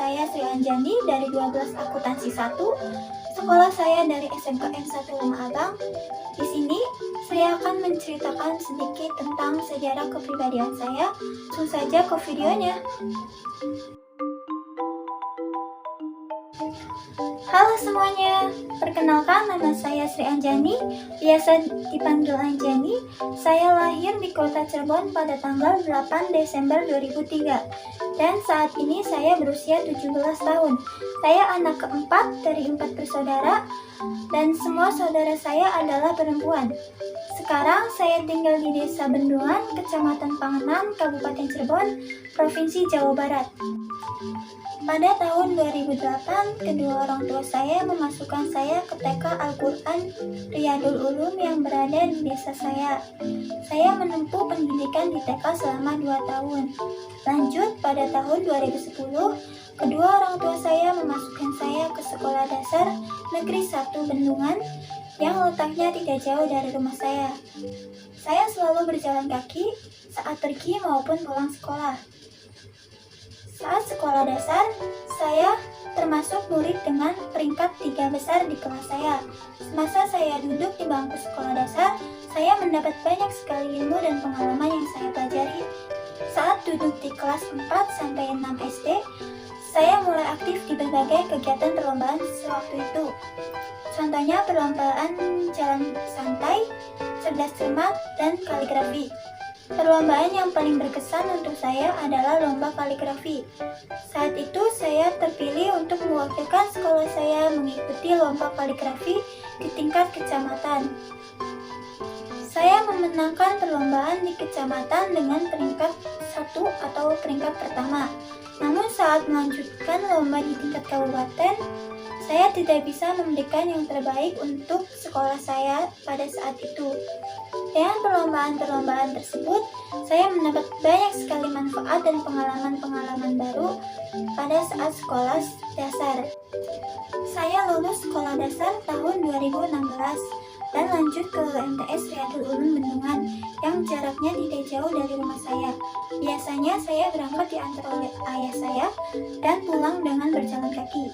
saya Sri Anjani dari 12 Akuntansi 1. Sekolah saya dari SMKN 1 Lema Abang. Di sini saya akan menceritakan sedikit tentang sejarah kepribadian saya. Langsung saja ke videonya. Halo semuanya, perkenalkan nama saya Sri Anjani, biasa dipanggil Anjani. Saya lahir di kota Cirebon pada tanggal 8 Desember 2003 dan saat ini saya berusia 17 tahun. Saya anak keempat dari 4 bersaudara dan semua saudara saya adalah perempuan. Sekarang saya tinggal di Desa Bendungan, Kecamatan Panganan, Kabupaten Cirebon, Provinsi Jawa Barat. Pada tahun 2008, kedua orang tua saya memasukkan saya ke TK Al-Quran Riyadul Ulum yang berada di desa saya. Saya menempuh pendidikan di TK selama 2 tahun. Lanjut, pada tahun 2010, kedua orang tua saya memasukkan saya ke Sekolah Dasar Negeri 1 Bendungan yang letaknya tidak jauh dari rumah saya. Saya selalu berjalan kaki saat pergi maupun pulang sekolah. Saat sekolah dasar, saya termasuk murid dengan peringkat 3 besar di kelas saya. Semasa saya duduk di bangku sekolah dasar, saya mendapat banyak sekali ilmu dan pengalaman yang saya pelajari. Saat duduk di kelas 4-6 SD, saya mulai aktif di berbagai kegiatan perlombaan sewaktu itu. Contohnya perlombaan jalan santai, cerdas cermat, dan kaligrafi. Perlombaan yang paling berkesan untuk saya adalah lomba kaligrafi. Saat itu saya terpilih untuk mewakilkan sekolah saya mengikuti lomba kaligrafi di tingkat kecamatan. Saya memenangkan perlombaan di kecamatan dengan peringkat 1 atau peringkat pertama. Namun saat melanjutkan lomba di tingkat kabupaten, saya tidak bisa memberikan yang terbaik untuk sekolah saya pada saat itu. Dengan perlombaan-perlombaan tersebut, saya mendapat banyak sekali manfaat dan pengalaman-pengalaman baru pada saat sekolah dasar. Saya lulus sekolah dasar tahun 2016 dan lanjut ke MTS Riyadul Ulum Bendungan yang jaraknya tidak jauh dari rumah saya. Biasanya saya berangkat diantar oleh ayah saya dan pulang dengan berjalan kaki.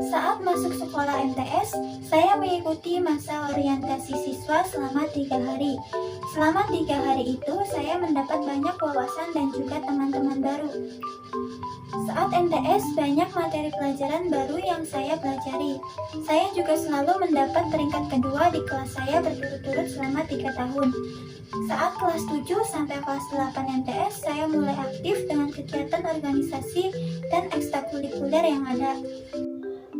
Saat masuk sekolah MTS, saya mengikuti masa orientasi siswa selama 3 hari. Selama 3 hari itu, saya mendapat banyak wawasan dan juga teman-teman baru. Saat MTS, banyak materi pelajaran baru yang saya pelajari. Saya juga selalu mendapat peringkat kedua di kelas saya berturut-turut selama 3 tahun. Saat kelas 7 sampai kelas 8 MTS, saya mulai aktif dengan kegiatan organisasi dan ekstrakurikuler yang ada.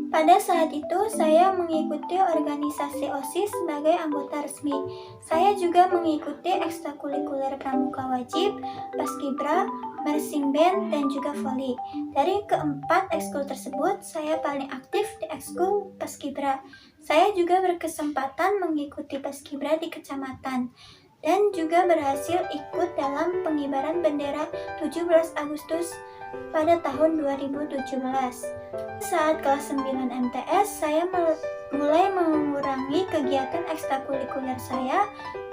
Pada saat itu, saya mengikuti organisasi OSIS sebagai anggota resmi. Saya juga mengikuti ekstrakurikuler pramuka wajib, paskibra, marching band, dan juga voli. Dari keempat ekskul tersebut, saya paling aktif di ekskul paskibra. Saya juga berkesempatan mengikuti paskibra di kecamatan dan juga berhasil ikut dalam pengibaran bendera 17 Agustus pada tahun 2017. Saat kelas 9 MTS, saya mulai mengurangi kegiatan ekstrakurikuler saya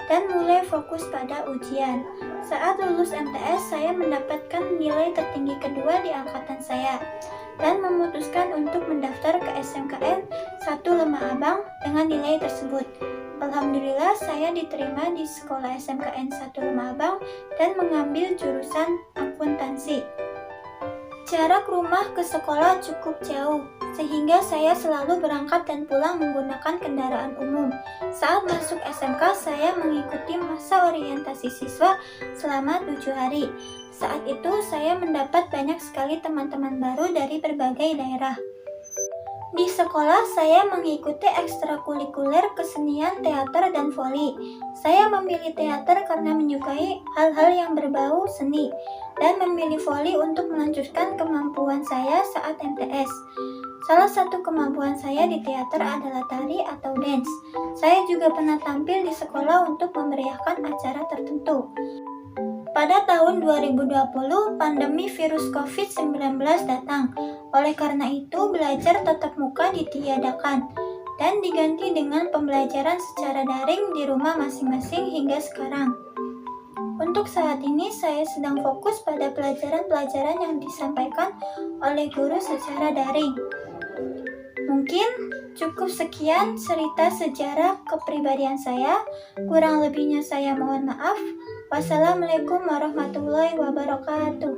dan mulai fokus pada ujian. Saat lulus MTS, saya mendapatkan nilai tertinggi kedua di angkatan saya dan memutuskan untuk mendaftar ke SMKN 1 Lema Abang dengan nilai tersebut. Alhamdulillah, saya diterima di sekolah SMKN 1 Lema Abang dan mengambil jurusan akuntansi. Jarak rumah ke sekolah cukup jauh, sehingga saya selalu berangkat dan pulang menggunakan kendaraan umum. Saat masuk SMK, saya mengikuti masa orientasi siswa selama 7 hari. Saat itu, saya mendapat banyak sekali teman-teman baru dari berbagai daerah. Di sekolah, saya mengikuti ekstrakurikuler kesenian, teater, dan voli. Saya memilih teater karena menyukai hal-hal yang berbau seni, dan memilih voli untuk melanjutkan kemampuan saya saat MTS. Salah satu kemampuan saya di teater adalah tari atau dance. Saya juga pernah tampil di sekolah untuk memeriahkan acara tertentu. Pada tahun 2020, pandemi virus COVID-19 datang. Oleh karena itu, belajar tatap muka ditiadakan dan diganti dengan pembelajaran secara daring di rumah masing-masing hingga sekarang. Untuk saat ini saya sedang fokus pada pelajaran-pelajaran yang disampaikan oleh guru secara daring. Mungkin cukup sekian cerita sejarah kepribadian saya. Kurang lebihnya saya mohon maaf. Wassalamualaikum warahmatullahi wabarakatuh.